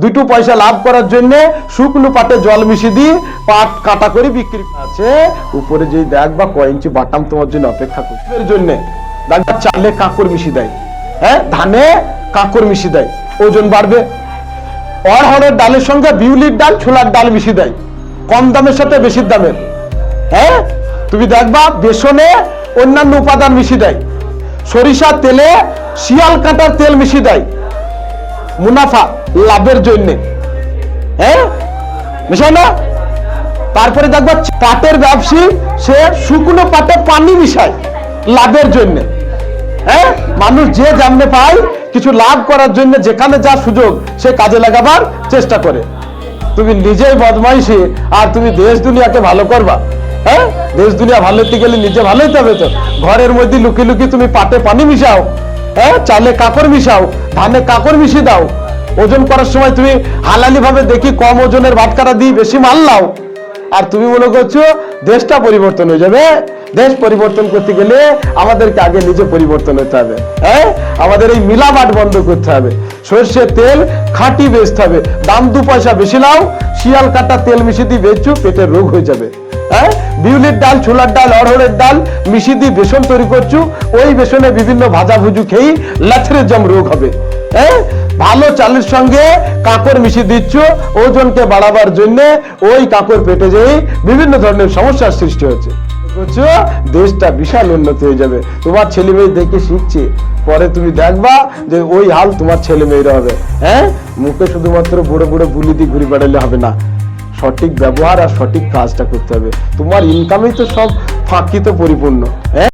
দুটো পয়সা লাভ করার জন্য শুকনো পাটে জল মিশিয়ে দিয়ে পাট কাটা করে বিক্রি আছে। উপরে যে দেখবা কয় ইঞ্চি বাটাম তোমার জন্য অপেক্ষা করছে এর জন্য। দেখবা চালে কাঁকর মিশিয়ে দেয়, হ্যাঁ, ধানে কাঁকর মিশিয়ে দেয়, ওজন বাড়বে। অড়হরের ডালের সঙ্গে বিউলির ডাল, ছোলার ডাল মিশিয়ে দেয়, কম দামের সাথে বেশি দামের। হ্যাঁ, তুমি দেখবা বেসনে অন্যান্য উপাদান মিশিয়ে দেয়, সরিষার তেলে শিয়াল কাঁটার তেল মিশিয়ে দেয়, মুনাফা লাভের জন্য। হ্যাঁ, মিশায় না? তারপরে দেখবা পাটের ব্যবসায়ী সে শুকনো পাটে পানি মিশায় লাভের জন্য। হ্যাঁ, মানুষ যে জানতে পায় কিছু লাভ করার জন্য যেখানে যা সুযোগ সে কাজে লাগাবার চেষ্টা করে। তুমি নিজেই বদমাইশি আর তুমি দেশ দুনিয়াকে ভালো করবা? হ্যাঁ, দেশ দুনিয়া ভালো হতে গেলে নিজে ভালো হতে হবে তো। ঘরের মধ্যে লুকিয়ে লুকিয়ে তুমি পাটে পানি মিশাও, হ্যাঁ, চালে কাকর মিশাও, ধানে কাকর মিশিয়ে দাও। ওজন করার সময় তুমি হালালি ভাবে দেখি কম ওজনের ভাতকারা দিয়ে বেশি মাল নাও, আর তুমি মনে করছো দেশটা পরিবর্তন হয়ে যাবে। দেশ পরিবর্তন করতে গেলে আমাদেরকে আগে নিজে পরিবর্তন হতে হবে। হ্যাঁ, আমাদের এই মিলাবাট বন্ধ করতে হবে। সর্ষের তেল খাঁটি বেচতে হবে, দাম 2 পয়সা বেশি নাও, শিয়াল কাটা তেল মিশিয়ে দিয়ে বেচছো, পেটের রোগ হয়ে যাবে। হ্যাঁ, বিউলির ডাল, ছোলার ডাল, অড়হরের ডাল মিশিয়ে দিয়ে বেসন তৈরি করছো, ওই বেসনে বিভিন্ন ভাজা ভুজু খেয়ে ল্যাথেরিজম রোগ হবে। হ্যাঁ, ভালো চালের সঙ্গে কাঁকর মিশিয়ে দিচ্ছ ওজনকে বাড়াবার জন্য, ওই কাঁকর পেটে যেয়ে বিভিন্ন ধরনের সমস্যার সৃষ্টি হচ্ছে। দেশটা বিশাল উন্নতি হয়ে যাবে। তোমার ছেলে মেয়ে দেখে শিখছে, পরে তুমি দেখবা যে ওই হাল তোমার ছেলে মেয়েরা হবে। হ্যাঁ, মুখে শুধুমাত্র বুড়ো বুড়ো বুলি দিয়ে ঘুরে বেড়ালে হবে না, সঠিক ব্যবহার আর সঠিক কাজটা করতে হবে। তোমার ইনকামেই তো সব ফাঁকিতে পরিপূর্ণ। হ্যাঁ।